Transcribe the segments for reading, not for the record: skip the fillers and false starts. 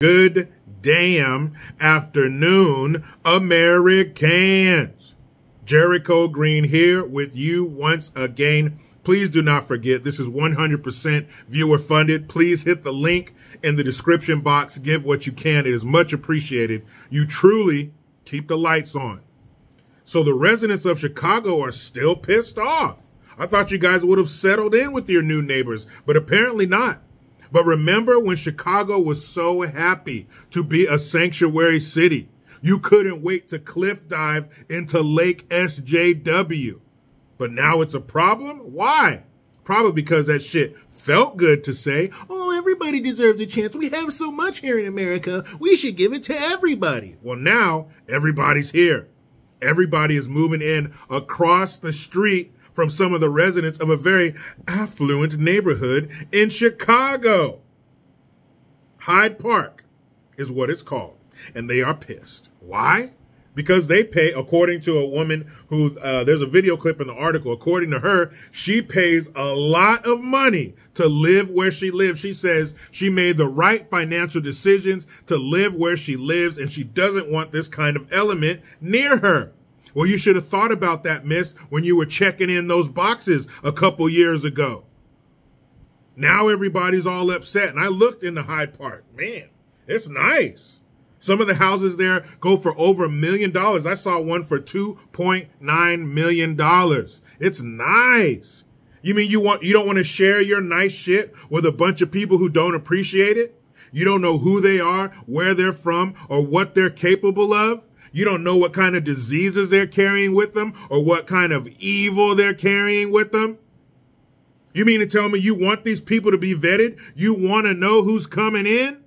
Good damn afternoon, Americans. Jericho Green here with you once again. Please do not forget, this is 100% viewer funded. Please hit the link in the description box. Give what you can. It is much appreciated. You truly keep the lights on. So the residents of Chicago are still pissed off. I thought you guys would have settled in with your new neighbors, but apparently not. But remember when Chicago was so happy to be a sanctuary city? You couldn't wait to cliff dive into Lake SJW. But now it's a problem? Why? Probably because that shit felt good to say, oh, everybody deserves a chance. We have so much here in America. We should give it to everybody. Well, now everybody's here. Everybody is moving in across the street from some of the residents of a very affluent neighborhood in Chicago. Hyde Park is what it's called, and they are pissed. Why? Because they pay, according to a woman who, there's a video clip in the article, according to her, she pays a lot of money to live where she lives. She says she made the right financial decisions to live where she lives, and she doesn't want this kind of element near her. Well, you should have thought about that, miss, when you were checking in those boxes a couple years ago. Now everybody's all upset. And I looked into Hyde Park. Man, it's nice. Some of the houses there go for over $1 million. I saw one for $2.9 million. It's nice. You mean you don't want to share your nice shit with a bunch of people who don't appreciate it? You don't know who they are, where they're from, or what they're capable of? You don't know what kind of diseases they're carrying with them or what kind of evil they're carrying with them? You mean to tell me you want these people to be vetted? You want to know who's coming in?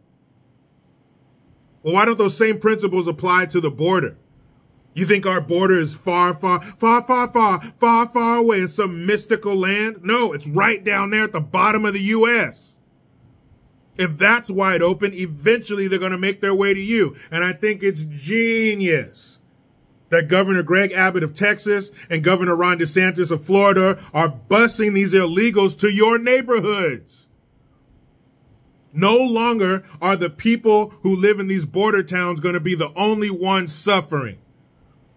Well, why don't those same principles apply to the border? You think our border is far away in some mystical land? No, it's right down there at the bottom of the U.S. If that's wide open, eventually they're going to make their way to you. And I think it's genius that Governor Greg Abbott of Texas and Governor Ron DeSantis of Florida are busing these illegals to your neighborhoods. No longer are the people who live in these border towns going to be the only ones suffering.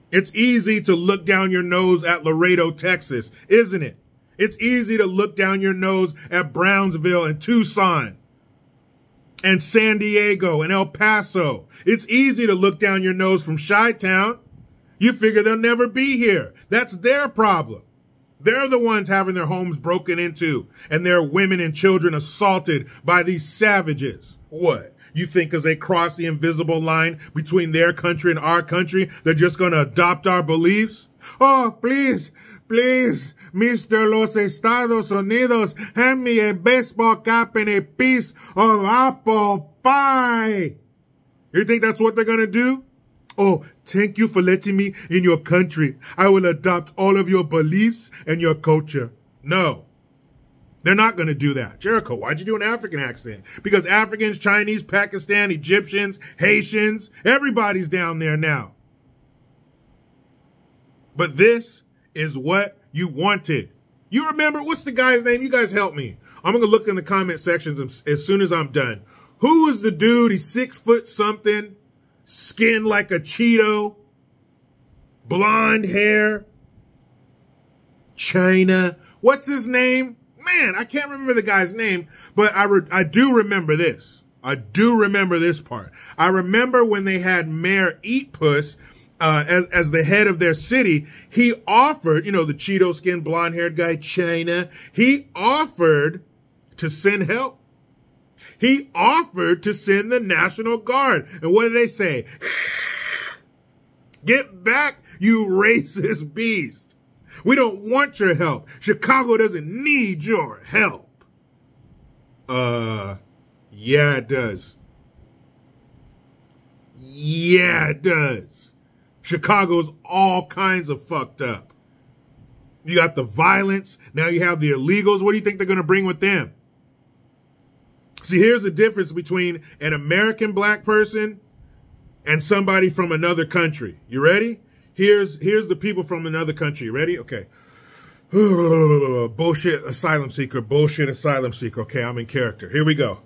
It's easy to look down your nose at Laredo, Texas, isn't it? It's easy to look down your nose at Brownsville and Tucson and San Diego and El Paso. It's easy to look down your nose from Chi-Town. You figure they'll never be here. That's their problem. They're the ones having their homes broken into and their women and children assaulted by these savages. What? You think because they cross the invisible line between their country and our country, they're just going to adopt our beliefs? Oh, please, Mr. Los Estados Unidos, hand me a baseball cap and a piece of apple pie. You think that's what they're going to do? Oh, thank you for letting me in your country. I will adopt all of your beliefs and your culture. No, they're not going to do that. Jericho, why'd you do an African accent? Because Africans, Chinese, Pakistan, Egyptians, Haitians, everybody's down there now. But this is what you wanted. You remember, what's the guy's name? You guys help me. I'm going to look in the comment sections as soon as I'm done. Who is the dude? He's 6 foot something, skin like a Cheeto, blonde hair, China. What's his name? Man, I can't remember the guy's name, but I do remember this. I do remember this part. I remember when they had Mayor Eat Puss as the head of their city. He offered, you know, the Cheeto skin, blonde haired guy, China. He offered to send help. He offered to send the National Guard. And what did they say? Get back, you racist beast. We don't want your help. Chicago doesn't need your help. Yeah, it does. Yeah, it does. Chicago's all kinds of fucked up. You got the violence. Now you have the illegals. What do you think they're going to bring with them? See, here's the difference between an American black person and somebody from another country. You ready? Here's the people from another country. Ready? Okay. Bullshit asylum seeker. Bullshit asylum seeker. Okay, I'm in character. Here we go.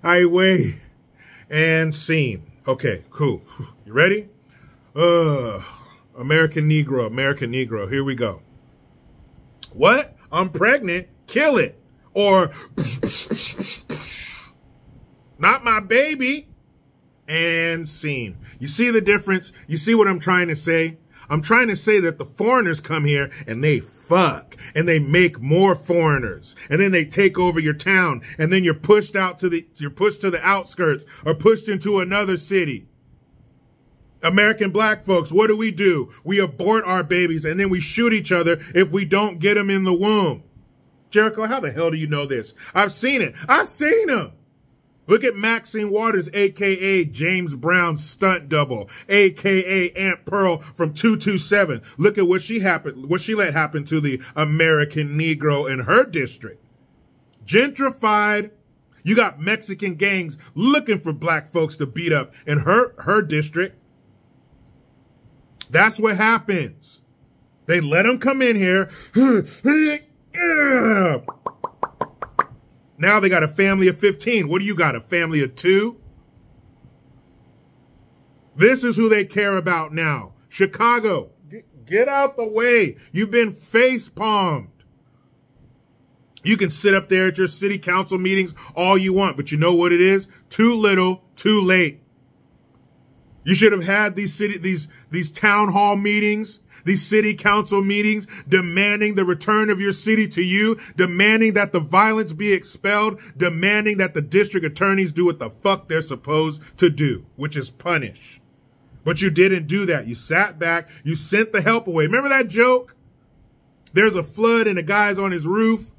I weigh and scene. Okay, cool. You ready? American Negro. Here we go. What? I'm pregnant. Kill it. Or, not my baby. And scene. You see the difference? You see what I'm trying to say? I'm trying to say that the foreigners come here and they fuck and they make more foreigners and then they take over your town and then you're pushed to the outskirts or pushed into another city. American black folks, what do? We abort our babies and then we shoot each other if we don't get them in the womb. Jericho, how the hell do you know this? I've seen it. I've seen him. Look at Maxine Waters, a.k.a. James Brown's stunt double, a.k.a. Aunt Pearl from 227. Look at what she let happen to the American Negro in her district. Gentrified. You got Mexican gangs looking for black folks to beat up in her district. That's what happens. They let them come in here. Now they got a family of 15. What do you got, a family of 2? This is who they care about now. Chicago, get out the way. You've been face-palmed. You can sit up there at your city council meetings all you want, but you know what it is? Too little, too late. You should have had these town hall meetings, these city council meetings, demanding the return of your city to you, demanding that the violence be expelled, demanding that the district attorneys do what the fuck they're supposed to do, which is punish. But you didn't do that. You sat back. You sent the help away. Remember that joke? There's a flood and a guy's on his roof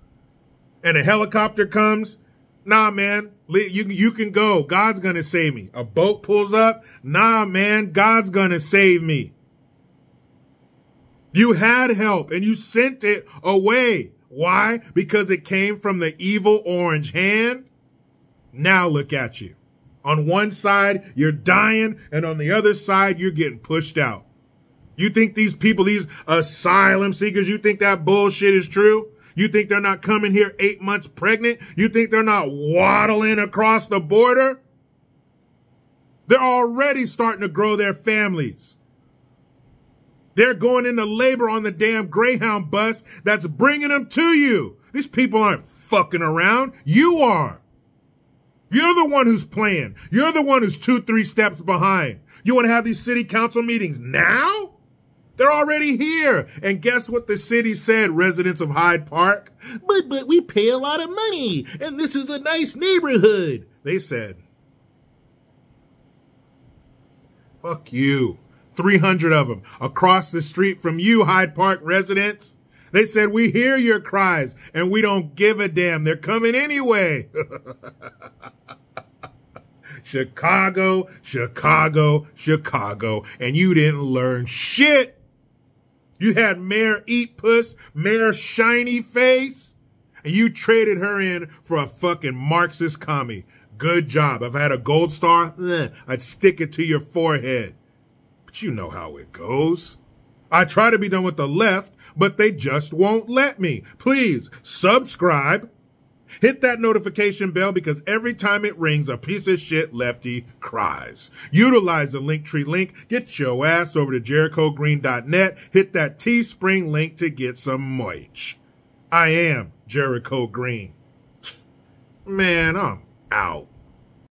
and a helicopter comes. Nah, man, you can go. God's going to save me. A boat pulls up. Nah, man, God's going to save me. You had help and you sent it away. Why? Because it came from the evil orange hand. Now look at you. On one side, you're dying, and on the other side, you're getting pushed out. You think these people, these asylum seekers, you think that bullshit is true? You think they're not coming here 8 months pregnant? You think they're not waddling across the border? They're already starting to grow their families. They're going into labor on the damn Greyhound bus that's bringing them to you. These people aren't fucking around. You are. You're the one who's playing. You're the one who's 2-3 steps behind. You want to have these city council meetings now? They're already here. And guess what the city said, residents of Hyde Park? But we pay a lot of money, and this is a nice neighborhood. They said, fuck you. 300 of them across the street from you, Hyde Park residents. They said, we hear your cries, and we don't give a damn. They're coming anyway. Chicago, Chicago, Chicago. And you didn't learn shit. You had Mayor Eat Puss, Mayor Shiny Face, and you traded her in for a fucking Marxist commie. Good job. If I had a gold star, I'd stick it to your forehead. But you know how it goes. I try to be done with the left, but they just won't let me. Please subscribe. Hit that notification bell because every time it rings, a piece of shit lefty cries. Utilize the Linktree link. Get your ass over to JerichoGreen.net. Hit that Teespring link to get some merch. I am Jericho Green. Man, I'm out.